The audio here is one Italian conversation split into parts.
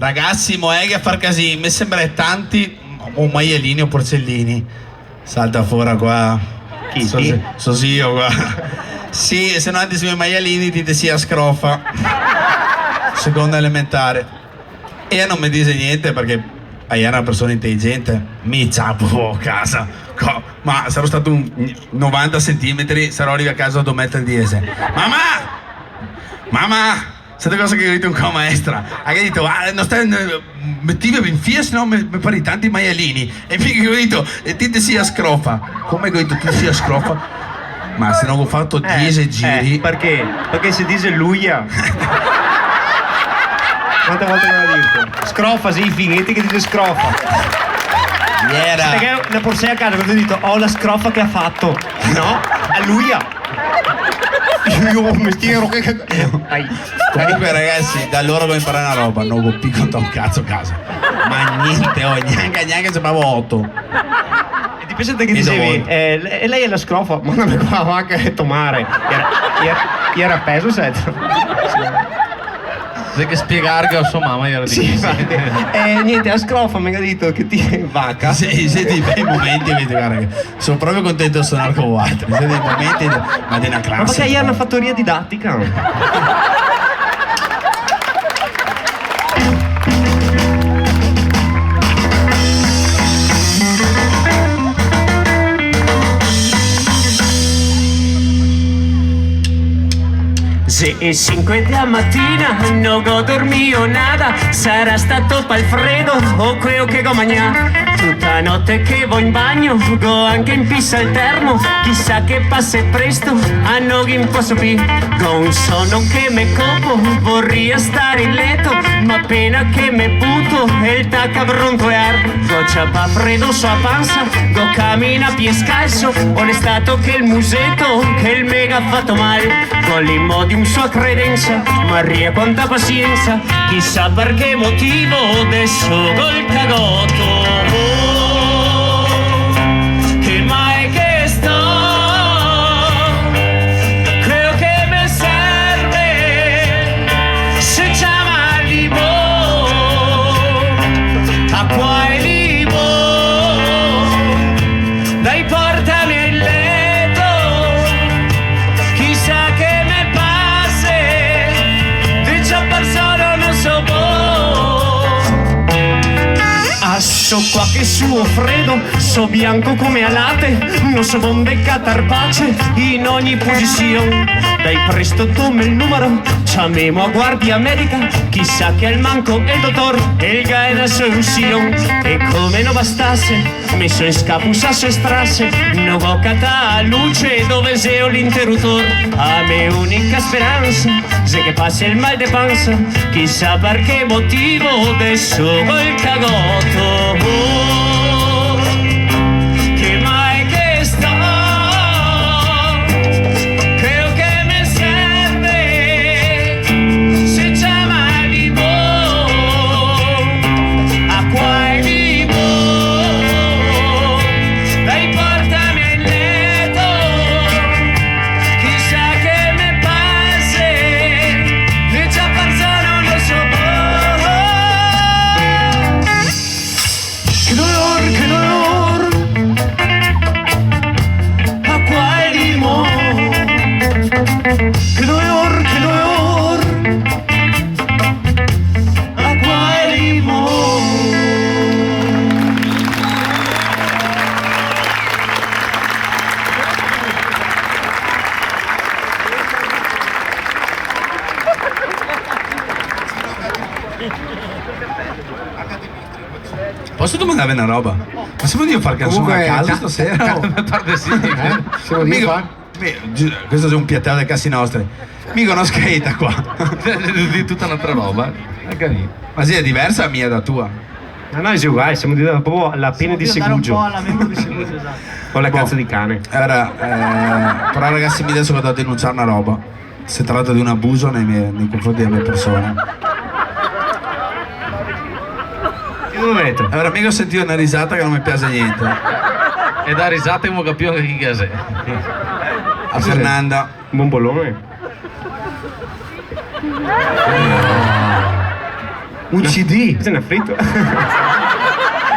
Ragazzi, moeghe a far casino, mi sembra tanti o maialini o porcellini. Salta fuori qua. Chi? So io qua. Sì, se no anche sui maialini dite sia scrofa. Seconda elementare. E io non mi dice niente perché io ero una persona intelligente. Mi ciappo a casa. Ma sarò stato un 90 centimetri, sarò arrivato a casa a 2 metri di ese. Mamma! Sette cosa che ho detto un co' maestra. Ha detto, non stai mettivi ben fia, sennò mi pari tanti maialini. E poi ho detto, e ti sia scrofa. Come ho detto, ti sia scrofa? Ma se non ho fatto 10 giri. Perché? Perché se dice luia. Quante volte l'ho detto? Scrofa, sì, fighetti che dice scrofa. Era. Perché la porsè a casa, quando ho detto, oh la scrofa che ha fatto. No, a luia. Io mi stiro che... Comunque ragazzi, da loro devo imparare una roba, non ho più contato un cazzo a casa. Ma niente, neanche se avevo 8. E ti pensate che dicevi, e lei è la scrofa, ma non mi qua anche tomare. Era peso set. Devi spiegare che a sua mamma era difficile. Niente, a scrofa mi ha detto che ti è vacca. Sì, siete i bei momenti, guarda, sono proprio contento di suonare con voi altri. Siete i momenti, ma di una classe. Ma perché io ho una fattoria didattica? Se è 5 da mattina non ho dormito nada, sarà stato pal freddo o quello che go mangià. Tutta notte che vo in bagno, go anche in pista al termo, chissà che passa presto, a non in posso più. Go un sonno che me copo, vorrei stare in letto, ma appena che me butto, il tacca brontoear. Go ciappa freddo sulla panza, go cammina a piè scalzo, ho stato che il musetto, che il mega ha fatto male. Go l'immo di un sua credenza, Maria quanta pazienza, chissà per che motivo adesso col cagotto. Che mai che sto, credo che mi serve, se chiama libo, acqua e libo, dai portami il letto, chissà che so qua che suo freddo, so bianco come alate, non so bombe catarpace in ogni posizione. Dai presto tome il numero, chiamiamo a guardia medica, chissà che al manco il dottor elga è la soluzione. E come non bastasse, messo in scapo un sasso e strasse, non ho cata luce dove c'è l'interruttore. A me unica speranza, se che passa il mal de panza, chissà per che motivo adesso col cagotto. Che mai che sto, credo che mi serve, se chiama vivo, acqua e vivo, dai portami il letto, chissà che mi passa, le già persone non so. Che dolor, acqua e limone. Che dolor, acqua e limone. Posso domandarvi una roba? Ma se voglio fare canzone a caso stasera? Se vuoi fare? Questo è un piattello dei cazzi nostri. Mi conoscete qua. Di tutta un'altra roba. È carino. Ma sì, è diversa la mia da tua. No, è uguale, siamo proprio alla pena di Segugio. Esatto. Con la cazzo di cane. Allora, però ragazzi, mi adesso vado a denunciare una roba. Si tratta di un abuso nei confronti delle mie persone. Allora, mica ho sentito una risata che non mi piace niente. E da risata non capivo che chi è. A Fernanda. Buon bollone. Un CD? Questo è un affritto.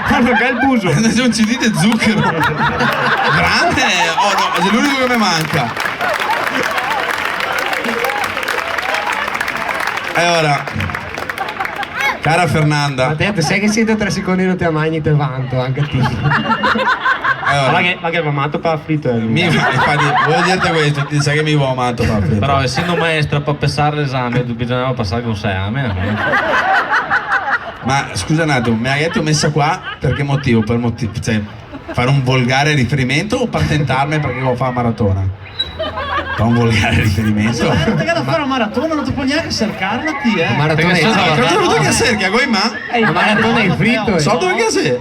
Guarda che è il buso. C'è un CD di zucchero. Grande! Oh no, è l'unico che mi manca. E ora, cara Fernanda. Matteo, sai che siete 3 secondi non te mangi te vanto, anche te. Allora, Ma che il mamato per affritto è lui. Infatti, voglio dirti questo, ti sai che mi vuoi amato Paolo. Però essendo maestra per passare l'esame bisognava passare con 6 esami. Ma scusa un attimo, mi hai detto messa qua per che motivo? Cioè, fare un volgare riferimento o patentarmi perché devo fare maratona? Fa un volgare riferimento? Ma era da fare una maratona, non ti puoi neanche cercarla, Maratona Perché sono- Cosa ho avuto che cerca, come ma? La maratona è fritto. So dove che sei?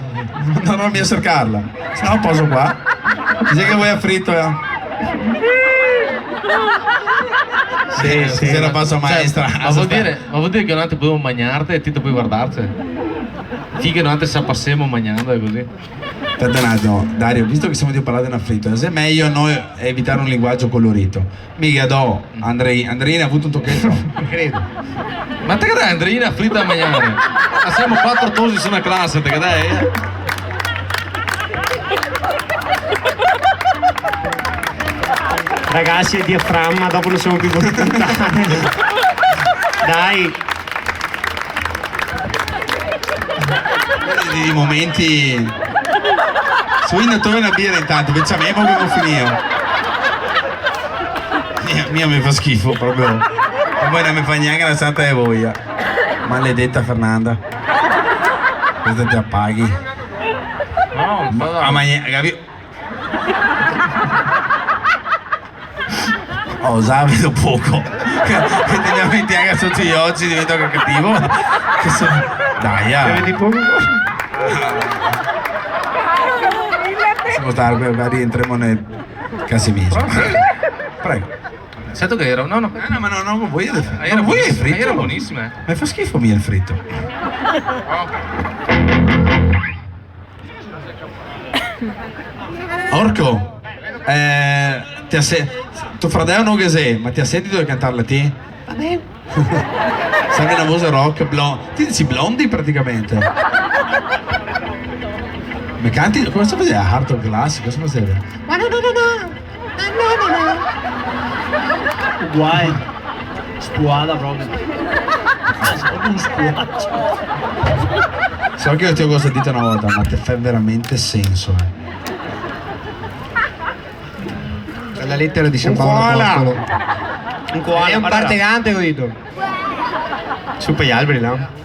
Non ho mia cercarla. Se no poso qua. Dice che vuoi a fritto, Sì, Se era passo maestra. Ma vuol dire che noi potevo mangiarti e ti puoi guardarti. Figa noi se passiamo mangiando e così. Aspetta un attimo, Dario, visto che siamo di parlare di una fritta, se è meglio noi evitare un linguaggio colorito. Mica do, Andreina ha avuto un tocchetto. Credo. Ma te che dai Andreina fritta a mangiare? Ma siamo 4 tosi su una classe, te che dai? Ragazzi, il diaframma, dopo non siamo più lontani. Dai. I momenti. Su in tu una birra intanto, pensavo che non finito. Mia mi fa schifo proprio. E poi non mi fa neanche la santa di voglia. Maledetta Fernanda. Questa ti appaghi. No, Ma capi? Oh, vedo poco. Che te ne metti anche sotto gli occhi, divento anche cattivo. Dai, Vedi poco? Possiamo stare, magari entriamo nel Casimiro. Prego. Sento che era? No, no. No, ma non voglio il fritto. Era Non voglio il buonissima, fritto. era buonissima. Mi fa schifo mio il fritto. Orco, tuo fratello non che sei, ma ti ha sentito di cantarla te? Vabbè. Serve una voce rock, ti dici blondi praticamente. Mi canti, come sto facendo? Heart of Glass, cosa facevi? Guai. Spuada proprio. Proprio un spuaccio. So che io ti ho cosa dito una volta, ma te fa veramente senso. La lettera di San Un Paolo koala. Apostolo. Un koala. È un partegante, ho detto. Su per gli alberi, là.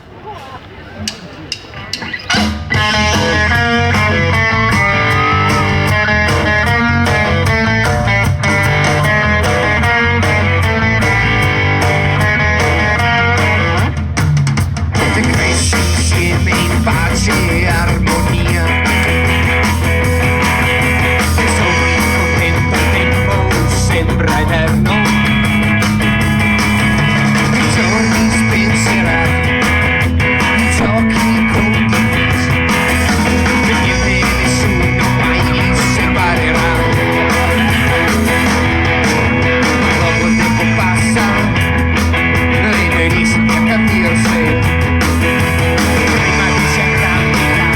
Cresci insieme in pace e armonia. Se sogni contento il tempo sembra eterno. I giorni spenserati, i giochi condivisi, e niente e nessuno mai li separerà. Dopo il tempo passa, rivenisci a capirsi. Prima di cercarmi la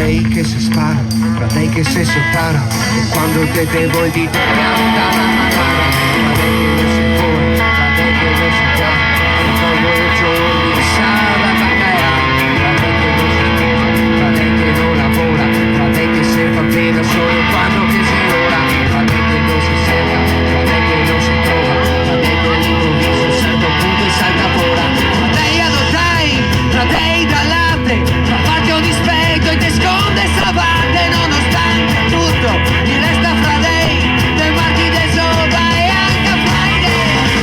dei che si spara, fra dei che si sottara, e quando te devo di te piano da una matana, fra dei che lo si fuori, fra dei che lo si già, ricordo i giorni di sala baccaia, fra dei che lo si sposa, fra dei che non lavora, fra dei che se fa bene solo quando che si ora, fra dei che non si cerca, fra dei che non si trova, fra dei che all'improvviso un certo punto e salta fuori, fra dei adottai, fra dei dall'arte, fra farti un dispetto e ti sconde stravate, nonostante tutto ti resta fra dei marchi del sopra e anche a Friday,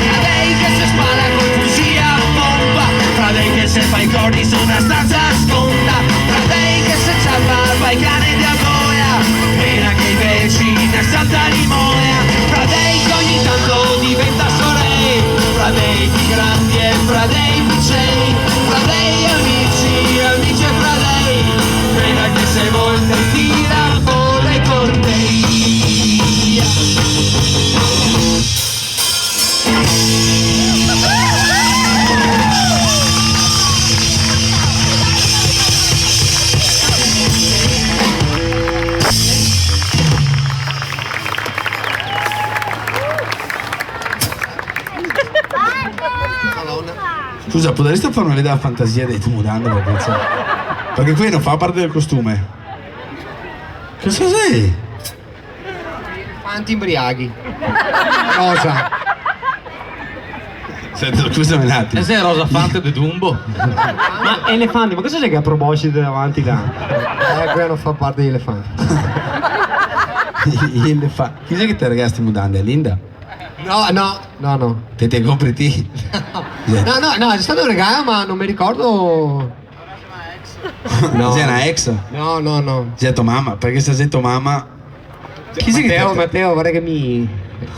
fra dei che si spara con fucile a pompa, fra dei che se fa i corni su una stanza sconta, fra dei che se c'ha barba i cani di Agoia, e anche i vicini a Santa Limoia, fra dei che ogni tanto diventa sorei, fra dei più grandi e fra dei piccini, fra dei amici e fra dei, quella che se volte tira fuori con te. Scusa, potresti farmi vedere la fantasia dei tuoi mutande? Perché qui non fa parte del costume. Cosa sei? Quanti imbriaghi? Rosa. Senti, scusami un attimo. E sei Rosa Fante de Dumbo? Ma elefanti, ma cosa c'è che a proposito davanti là? Qui non fa parte degli elefanti. Chi è che ti regasti mutande? Linda? No. Te compri ti? No, è stato un regalo, ma non mi ricordo. No. Sei una ex? No. Sei tua mamma? Perché se sei tua mamma... Chi sei che Matteo, vorrei che mi...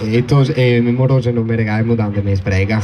E moroso non mi regali mutande, mi sprega.